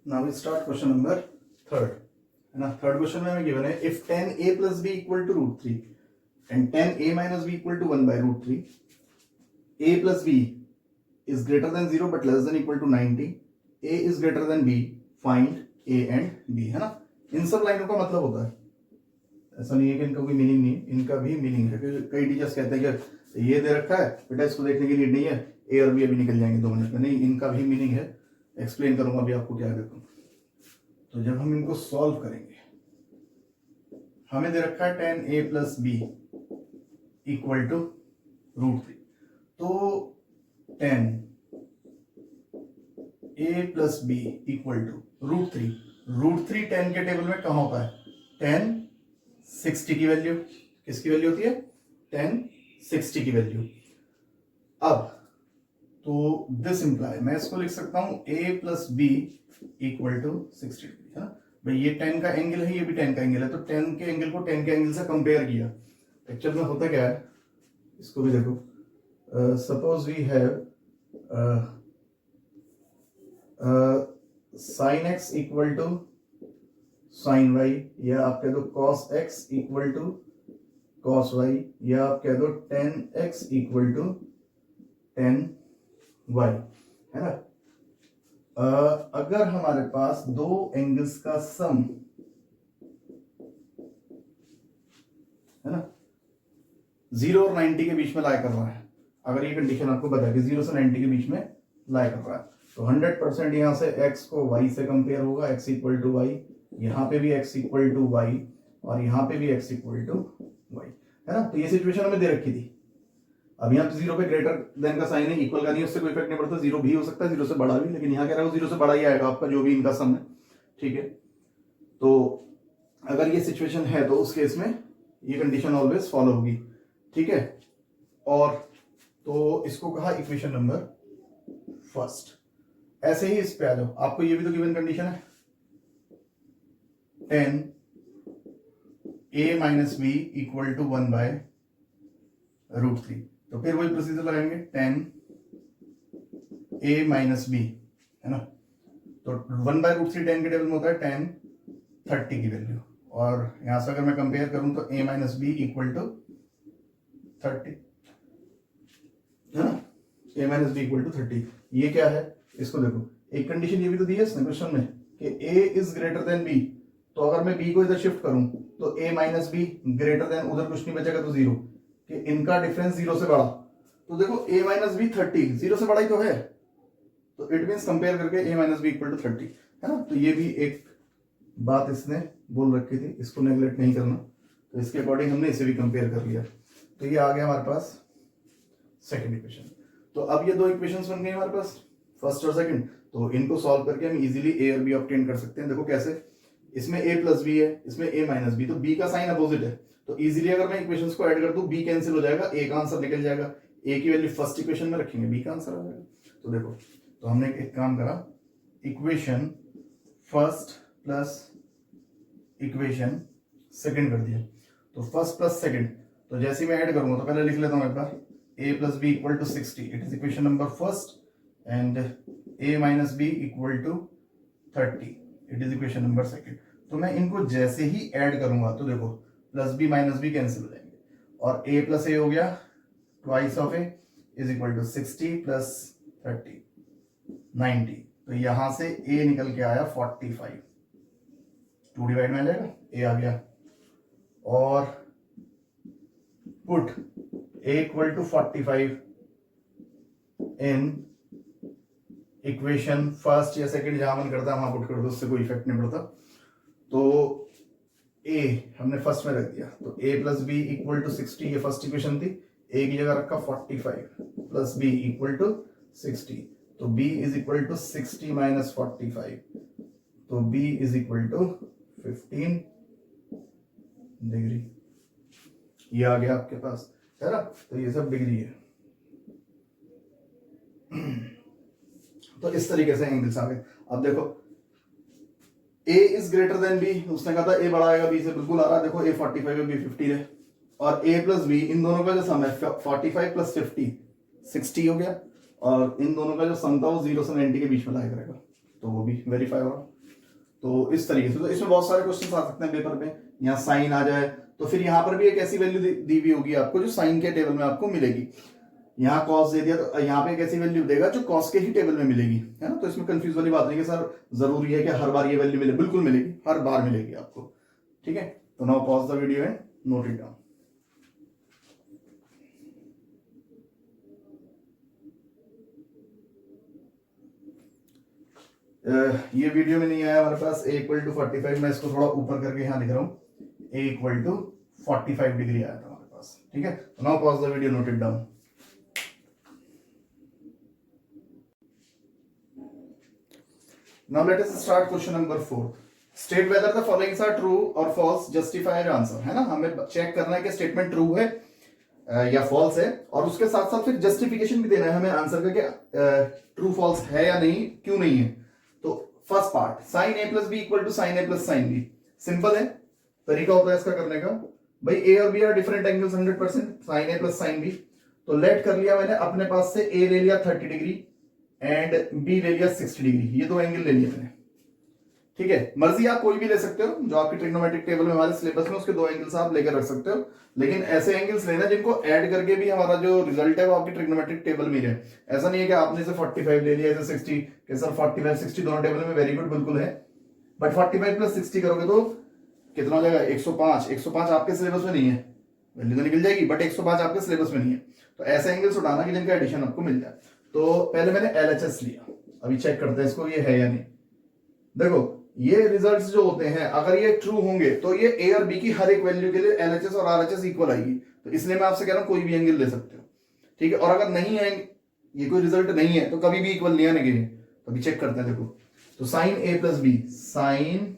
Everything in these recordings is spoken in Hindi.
Now we start question number third. है ना, थर्ड क्वेश्चन में हमें गिवन है if 10a plus b equal to root 3 and 10a minus b equal to 1 by root 3, a plus b is greater than 0 but less than equal to 90, a is greater than b, find a and b. है ना, इन सब लाइनों का मतलब होता है, ऐसा नहीं है कि इनका कोई मीनिंग नहीं, इनका भी मीनिंग है। कई टीचर्स कहते हैं कि ये दे रखा है बेटा, इसको देखने की नीड नहीं है, ए और बी अभी निकल जाएंगे 2 मिनट में। नहीं, इनका भी मीनिंग है, एक्सप्लेन करूंगा अभी आपको क्या देखो। तो जब हम इनको सॉल्व करेंगे, हमें दे रखा है 10a plus b equal to root 3, तो 10a plus b equal to root 3। Root 3 10 के टेबल में कहां होता है? 10 60 की वैल्यू, किसकी वैल्यू होती है? 10 60 की वैल्यू। अब तो दिस इंप्लाई, मैं इसको लिख सकता हूं a plus b equal to 60 degree, है ना भाई। ये 10 का एंगल है, ये भी 10 का एंगल है, तो 10 के एंगल को 10 के एंगल से कंपेयर किया। एक्चुअल में होता क्या है, इसको भी देखो। Suppose we have sine x equal to sine y, या आप कह दो cos x equal to cos y, या आप कह दो tan x equal to tan y, है ना। अगर हमारे पास दो एंगल्स का सम है ना 0 और 90 के बीच में लाई कर रहा है, अगर ये कंडीशन आपको बता कि 0 से 90 के बीच में लाई कर रहा है, तो 100% यहां से x को y से कंपेयर होगा, x इक्वल टू वाई, यहां पे भी x इक्वल टू वाई, और यहां पे भी x इक्वल टू वाई, है ना। तो ये सिचुएशन हमें दे रखी थी। अब यहाँ पे 0 पे ग्रेटर देन का साइन है, इक्वल का नहीं, उससे कोई इफेक्ट नहीं पड़ता। 0 भी हो सकता है, 0 से बड़ा भी, लेकिन यहाँ कह रहा है 0 से बड़ा ही आएगा आपका जो भी इनका सम है, ठीक है। तो अगर ये सिचुएशन है तो उस केस में ये कंडीशन ऑलवेज फॉलो होगी, ठीक है। और तो इसको कहा इक्वेशन नंबर फर्स्ट। ऐसे ही इस पे आ जाओ, आपको ये भी तो गिवन कंडीशन है 10a minus b equal to 1 by root 3। तो फिर वही प्रोसीजर लगाएंगे, 10a माइनस बी, है ना। तो 1 बाय रूट 3 10 के टेबल में होता है 10 30 की वैल्यू, और यहां से अगर मैं कंपेयर करूं तो a minus b equal to 30, है ना। a minus b equal to 30, ये क्या है? इसको देखो, एक कंडीशन ये भी तो दी है इसने क्वेश्चन में कि a is greater then b, तो अगर मैं b को इधर शिफ्ट करूं तो a minus be greater than, उधर कुछ नहीं बचेगा तो 0, कि इनका डिफरेंस 0 से बड़ा। तो देखो a माइनस बी 30 0 से बड़ा ही तो है, तो इट मीन्स कंपेयर करके a minus b equal to 30, है ना। तो ये भी एक बात इसने बोल रखी थी, इसको नेग्लेक्ट नहीं करना। तो इसके अकॉर्डिंग हमने इसे भी कंपेयर कर लिया, तो ये आ गया हमारे पास सेकंड इक्वेशन। तो अब ये दो इक्वेशंस बन गई हमारे पास, फर्स्ट और सेकंड। तो इनको सॉल्व करके हम इजीली a और b ऑब्टेन कर सकते हैं। देखो कैसे, इसमें a प्लस बी है, इसमें a माइनस बी, तो b का साइन अपोजिट है, तो इजीली अगर मैं इक्वेशंस को ऐड कर दूं b कैंसिल हो जाएगा, a का आंसर निकल जाएगा। a की वैल्यू फर्स्ट इक्वेशन में रखेंगे, b का आंसर आ जाएगा। तो देखो, तो हमने एक काम करा, equation first plus equation second कर दिया। तो फर्स्ट प्लस सेकंड, तो जैसे ही मैं ऐड करूंगा तो पहले लिख लेता हूं एक बार, a plus b equal to 60, it is equation number first, and a minus b equal to 30, it is equation number second. तो मैं इनको जैसे ही ऐड करूंगा तो देखो plus b minus b cancel हो जाएंगे, और a प्लस ए हो गया, twice of a is equal to 60 plus 30 90, तो यहां से a निकल के आया 45, 2 डिवाइड में आ जाएगा, a आ गया, और put a equal to 45 in equation first या सेकंड, जहां मन करता है वहां पुट कर दो, उससे कोई इफेक्ट नहीं पड़ता। तो a हमने फर्स्ट में रख दिया, तो a plus b equal to 60, ये फर्स्ट इक्वेशन थी, a की जगह रखा 45 प्लस b इक्वल टू 60, तो b is equal to 60 minus 45, तो b is equal to 15 degree. ये आ गया आपके पास, है ना। तो ये सब डिग्री है। तो इस तरीके से एंगल्स आ गए। अब देखो a is greater then b, उसने कहा था a बड़ा आएगा b से, बिल्कुल आ रहा है। देखो a 45 है, b 50 है, और a प्लस b, इन दोनों का जो सम है 45 प्लस 50 60 हो गया, और इन दोनों का जो सम था वो 0 से 90 के बीच में लाया करेगा, तो वो भी वेरीफाई होगा। तो इस तरीके से, तो इसमें बहुत सारे क्वेश्चन आ सकते हैं पेपर में। यहाँ साइन आ जाए तो फिर यहाँ पर भी एक ऐसी वैल्यू दी हुई होगी आपको जो साइन के टेबल में आपको मिलेगी। यहाँ कॉस दे दिया तो यहाँ पे एक ऐसी वैल्यू देगा जो कॉस के ही टेबल में मिलेगी, है ना। तो इसमें कंफ्यूज वाली बात नहीं कि सर जरूरी है कि हर बार ये वैल्यू मिले, बिल्कुल मिलेगी, हर बार मिलेगी आपको, ठीक है। तो now pause the video and note it down. ये वीडियो में नहीं आया हमारे पास a इक्वल टू 45, मैं इसको थोड़ा ऊपर करके यहाँ लिख रहा हूँ, a इक्वल टू 45 डिग्री आया था हमारे पास, ठीक है। तो now pause the video, note it down. Now let us start question number 4. State whether the following are true or false, justify your answer, है ना। हमें चेक करना है कि स्टेटमेंट ट्रू है या फॉल्स है, और उसके साथ साथ फिर जस्टिफिकेशन भी देना है हमें आंसर का कि ट्रू फॉल्स है या नहीं, क्यों नहीं है। तो first part, sine a plus b equal to sine a plus sine b, simple है, तरीका होता है इसका करने का। भाई a और b are different angles 100%, sine a plus sine b. तो लेट कर लिया मैंने अपने पास से, a ले लिया 30 डिग्री एंड b ले लिया 60 डिग्री, ये दो एंगल ले लिए मैंने, ठीक है। मर्जी आप कोई भी ले सकते हो, जो आपके ट्रिग्नोमेट्रिक टेबल में हमारे सिलेबस में उसके दो एंगल्स आप लेकर रख सकते हो, लेकिन ऐसे एंगल्स लेना जिनको ऐड करके भी हमारा जो रिजल्ट है वो आपकी ट्रिग्नोमेट्रिक टेबल में है। ऐसा नहीं है कि आपने से 45 ले लिया, ऐसे 60 कि सर 45 60 दोनों टेबल में वेरी गुड, बिल्कुल है, बट 45 प्लस 60 करोगे तो कितना हो जाएगा, 105। 105 आपके सिलेबस में नहीं है, वैल्यू तो निकल जाएगी, बट 105 आपके सिलेबस में नहीं है। तो ऐसे एंगल्स उठाना कि जिनका एडिशन आपको मिल जाए। तो पहले मैंने LHS लिया, अभी चेक करते हैं इसको ये है या नहीं। देखो ये रिजल्ट्स जो होते हैं, अगर ये ट्रू होंगे तो ये a और b की हर एक वैल्यू के लिए LHS और RHS इक्वल आएगी। तो इसलिए मैं आपसे कह रहा हूं कोई भी एंगल ले सकते हो, ठीक है। और अगर नहीं है, ये कोई रिजल्ट नहीं है, तो कभी भी इक्वल नहीं आने। तो अभी चेक करते हैं, देखो तो sine a plus b, sine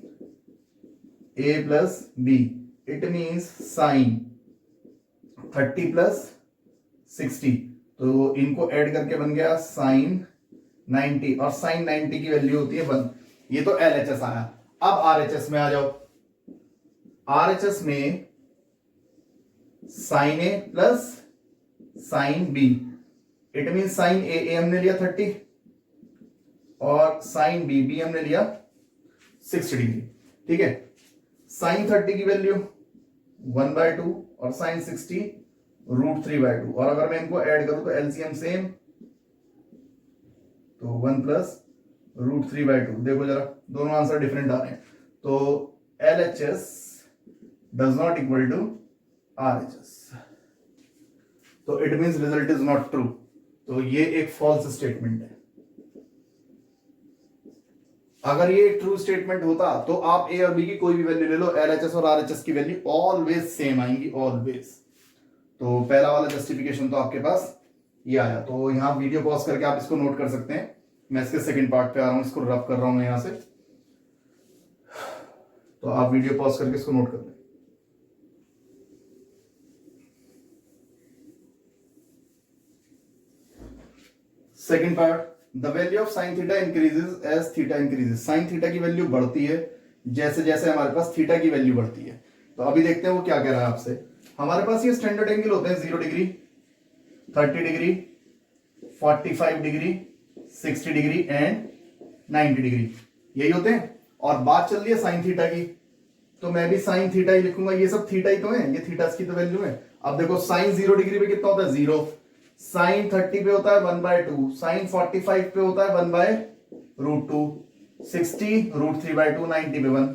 a plus b, it means sine 30 plus 60, तो इनको ऐड करके बन गया साइन 90, और साइन 90 की वैल्यू होती है 1। ये तो LHS आया। अब RHS में आ जाओ, RHS में sine a plus sine b, it mean sine a हमने लिया 30 और साइन b हमने लिया 60 डिग्री, ठीक है। साइन 30 की वैल्यू 1/2 और साइन 60 √3/2, और अगर मैं इनको ऐड करूं तो एलसीएम सेम, तो 1 प्लस √3/2। देखो जरा दोनों आंसर डिफरेंट आ रहे हैं, तो LHS does not equal to RHS, तो it means result is not true. तो ये एक फॉल्स स्टेटमेंट है। अगर ये ट्रू स्टेटमेंट होता तो आप a और b की कोई भी वैल्यू ले लो, LHS और RHS की वैल्यू ऑलवेज सेम आएंगी, ऑलवेज। तो पहला वाला जस्टिफिकेशन तो आपके पास ये आया। तो यहां वीडियो पॉज करके आप इसको नोट कर सकते हैं। मैं इसके सेकंड पार्ट पे आ रहा हूं, इसको रफ कर रहा हूं मैं यहां से, तो आप वीडियो पॉज करके इसको नोट कर लें। Second part, the value of sine theta increases as theta increases. Sine theta की वैल्यू बढ़ती है जैसे जैसे हमारे पास थीटा की वैल्यू बढ़ती है। तो अभी देखते हैं वो क्या कह रहा है आपसे। हमारे पास ये स्टैंडर्ड एंगल होते हैं 0 degree, 30 degree, 45 degree, 60 degree and 90 degree, यही होते हैं। और बात चल रही है साइन थीटा की, तो मैं भी साइन थीटा ही लिखूंगा, ये सब थीटा ही तो है, ये थीटा की तो वैल्यू है। अब देखो साइन 0 डिग्री पे कितना होता है 0, साइन 30 पे होता है 1/2, साइन 45 पे होता है 1/√2, 60 √3/2, 90 पे 1।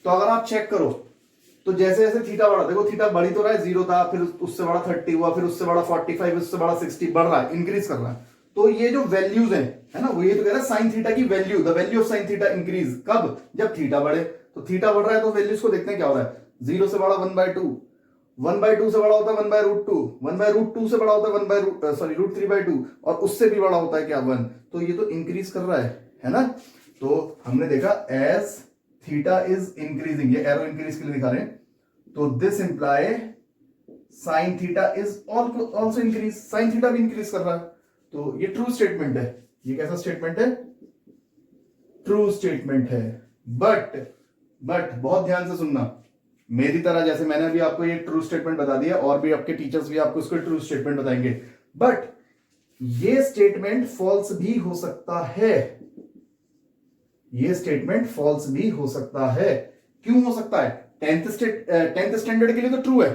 तो अगर आप चेक करो तो जैसे जैसे थीटा बढ़ा, देखो थीटा बढ़ी तो रहा है, 0 था, फिर उससे बड़ा 30 हुआ, फिर उससे बड़ा 45, उससे बड़ा 60, बढ़ रहा है, इंक्रीज कर रहा है। तो ये जो वैल्यूज है ना, वो ये तो कह रहा है साइन थीटा की value, the value of sine theta increase, कब, जब थीटा बढ़े। तो थीटा बढ़ रहा है तो वैल्यूज को देखते हैं क्या हो रहा है। 0 से बड़ा 1/2, 1/2 से बड़ा होता है 1/√2, 1/√2 से बड़ा होता है √3/2, और उससे भी बड़ा होता है क्या 1। तो ये तो इंक्रीज कर रहा है ना। तो हमने देखा एज थीटा इज इंक्रीजिंग, ये एरो इंक्रीज के लिए दिखा रहे हैं, तो this imply sine theta is also increase, sine theta भी इंक्रीज कर रहा है। तो ये ट्रू स्टेटमेंट है। ये कैसा स्टेटमेंट है, ट्रू स्टेटमेंट है। बट बहुत ध्यान से सुनना, मेरी तरह जैसे मैंने अभी आपको ये ट्रू स्टेटमेंट बता दिया, और भी आपके टीचर्स भी आपको इसको ट्रू स्टेटमेंट बताएंगे, बट ये स्टेटमेंट फॉल्स भी हो सकता है। ये स्टेटमेंट फॉल्स भी हो सकता है। क्यों हो सकता है? टेंथ स्टैंडर्ड के लिए तो ट्रू है,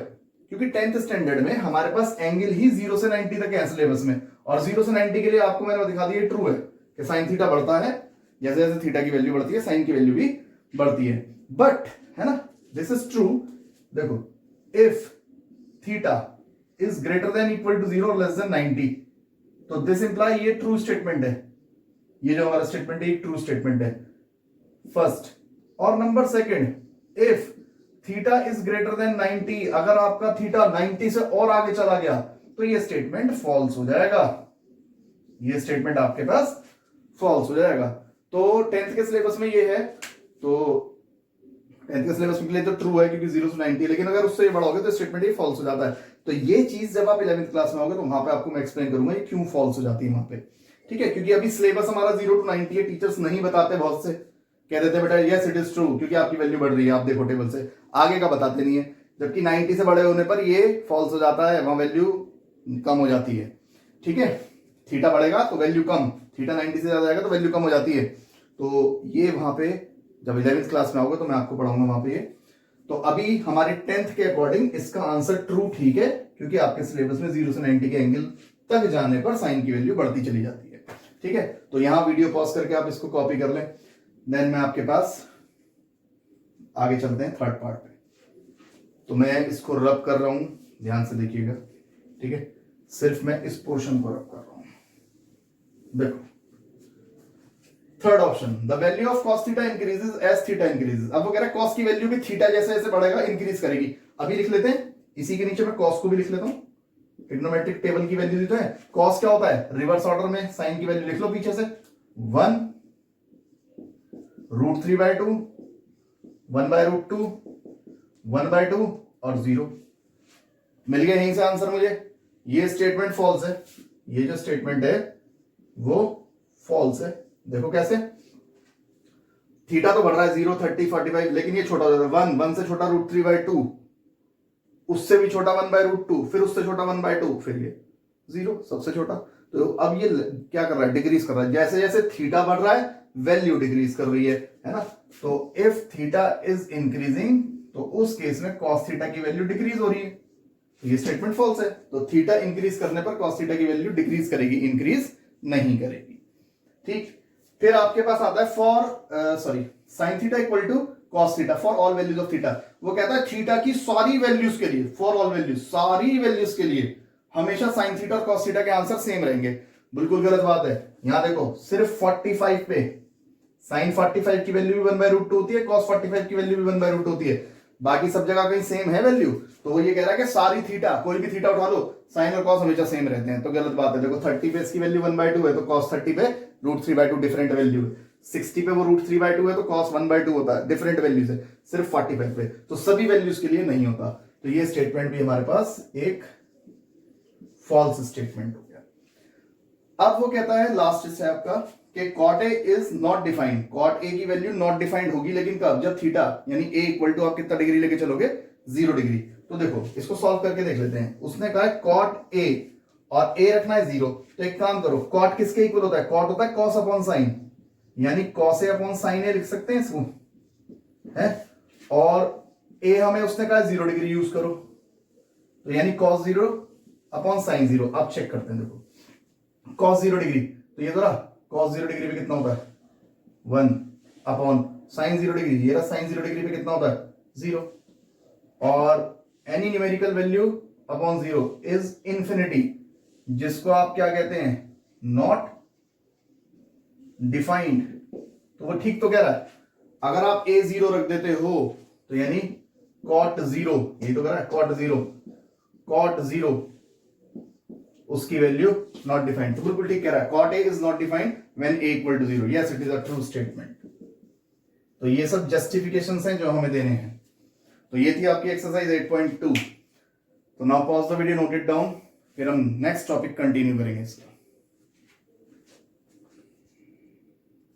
क्योंकि टेंथ स्टैंडर्ड में हमारे पास एंगल ही 0 से 90 तक है सिलेबस में, और 0 से 90 के लिए आपको मैंने दिखा दिया ट्रू है कि साइन थीटा बढ़ता है, जैसे जैसे थीटा की वैल्यू बढ़ती है साइन की वैल्यू भी बढ़ती है। बट है ना, दिस इज ट्रू। देखो, if theta is greater than equal to 0 और लेस देन 90, तो दिस इंप्लाई ये ट्रू स्टेटमेंट है, ये जो हमारा स्टेटमेंट है ये ट्रू स्टेटमेंट है फर्स्ट। और number second, if theta is greater than 90, अगर आपका थीटा 90 से और आगे चला गया तो ये स्टेटमेंट फॉल्स हो जाएगा, ये स्टेटमेंट आपके पास फॉल्स हो जाएगा। तो टेंथ के सिलेबस में ये है, तो टेंथ के सिलेबस के लिए तो ट्रू है क्योंकि 0 से 90, लेकिन अगर उससे बड़ा होगा तो स्टेटमेंट ये फॉल्स हो जाता है। तो ये चीज जब आप 11th क्लास में होगे तो वहां पे आपको मैं एक्सप्लेन करूंगा ये क्यों फॉल्स हो जाती है वहां पे, ठीक है। क्योंकि अभी सिलेबस हमारा 0 to 90 है, टीचर्स नहीं बताते, बहुत से कह देते बेटा यस इट इज ट्रू क्योंकि आपकी वैल्यू बढ़ रही है, आप देखो टेबल से, आगे का बताते नहीं है। जबकि 90 से बड़े होने पर ये फॉल्स हो जाता है, वहां वैल्यू कम हो जाती है, ठीक है। थीटा बढ़ेगा तो वैल्यू कम, थीटा 90 से ज्यादा जाएगा तो वैल्यू कम हो जाती है। तो ये वहां पे जब 11th क्लास में आओगे तो मैं आपको पढ़ाऊंगा वहां पे ये। तो अभी हमारे 10th के अकॉर्डिंग इसका आंसर ट्रू ठीक है, क्योंकि आपके सिलेबस में 0 से 90 के एंगल तक जाने पर साइन की वैल्यू बढ़ती चली जाती है, ठीक है। तो यहां वीडियो पॉज करके आप इसको कॉपी कर लें, देन मैं आपके पास आगे चलते हैं थर्ड पार्ट पे। तो मैं इसको रब कर रहा हूं, ध्यान से देखिएगा, ठीक है। सिर्फ मैं इस पोर्शन को रब कर रहा हूं। देखो, third option, the value of cos theta increases as theta increases. अब वो कह रहा है cos की वैल्यू भी थीटा जैसे जैसे बढ़ेगा इंक्रीज करेगी। अभी लिख लेते हैं, इसी के नीचे मैं cos को भी लिख लेता हूं, ट्रिग्नोमेट्रिक टेबल की वैल्यू दी तो है। cos क्या होता है? रिवर्स ऑर्डर में साइन की वैल्यू लिख लो पीछे से, 1 √3/2, 1/√2, 1/2 और 0। मिल गया यहीं से आंसर मुझे। ये स्टेटमेंट फॉल्स है, ये जो स्टेटमेंट है वो फॉल्स है। देखो कैसे, थीटा तो बढ़ रहा है 0, 30, 45, लेकिन ये छोटा हो जाता है 1 से छोटा √3/2, उससे भी छोटा 1/√2, फिर उससे छोटा 1/2, फिर ये 0 सबसे छोटा। तो अब ये क्या कर रहा है? डिक्रीज कर रहा है, जैसे जैसे थीटा बढ़ रहा है वैल्यू डिक्रीज कर रही है ना। तो इफ थीटा इज इंक्रीजिंग तो उस केस में cos थीटा की वैल्यू डिक्रीज हो रही है, तो ये स्टेटमेंट फॉल्स है। तो थीटा इंक्रीज करने पर cos थीटा की वैल्यू डिक्रीज करेगी, इंक्रीज नहीं करेगी, ठीक। फिर आपके पास आता है for sine theta equal to cos theta for all values of theta. वो कहता है थीटा की सारी वैल्यूज के लिए, फॉर ऑल वैल्यूज, सारी वैल्यूज के लिए हमेशा साइन थीटा और cos थीटा के आंसर सेम रहेंगे। बिल्कुल गलत बात है। यहां देखो, सिर्फ 45 पे साइन 45 की वैल्यू भी 1/√2 होती है, cos 45 की वैल्यू भी 1/√2 होती है, बाकी सब जगह कहीं सेम है वैल्यू। तो वो ये कह रहा है कि सारी थीटा, कोई भी थीटा उठा लो, साइन और cos हमेशा सेम रहते हैं, तो गलत बात है। देखो 30 पे इसकी वैल्यू 1/2 है तो cos 30 पे √3/2 डिफरेंट वैल्यू है, 60 पे वो √3/2 है तो cos 1/2 होता है, डिफरेंट वैल्यूज है। सिर्फ 45 पे तो सभी वैल्यूज के लिए नहीं होता। तो ये स्टेटमेंट भी हमारे पास एक फॉल्स स्टेटमेंट हो गया। अब वो कहता है लास्ट से आपका कि cot a is not defined, cot a की वैल्यू नॉट डिफाइंड होगी, लेकिन कब? जब थीटा यानी a इक्वल टू आप कितना डिग्री लेके चलोगे? 0 डिग्री। तो देखो इसको सॉल्व करके देख लेते हैं। उसने कहा है cot a और a रखना है 0, तो एक काम करो, cot किसके इक्वल होता है? cot होता है cos अपॉन साइन, यानी cos a upon sine a लिख सकते हैं इसको, है। और a हमें उसने कहा 0 डिग्री यूज करो, तो यानी cos 0 अपॉन साइन 0। अब चेक करते हैं, देखो cos 0 डिग्री, तो ये तो रहा cos 0 डिग्री पे कितना होता है? 1 अपॉन साइन 0 डिग्री, ये रहा साइन 0 डिग्री पे कितना होता है? 0। और any numerical value upon 0 is infinity, जिसको आप क्या कहते हैं? Not defined. तो वो ठीक तो कह रहा है। अगर आप a 0 रख देते हो तो यानी cot 0, ये तो कह रहा है cot 0 उसकी वैल्यू नॉट डिफाइंड। तो बिल्कुल ठीक कह रहा है, cot a is not defined when a equal to 0। Yes it is a true statement. तो ये सब जस्टिफिकेशंस हैं जो हमें देने हैं। तो ये थी आपकी एक्सरसाइज 8.2। तो now pause the video, note it down, फिर हम नेक्स्ट टॉपिक कंटिन्यू करेंगे इसका।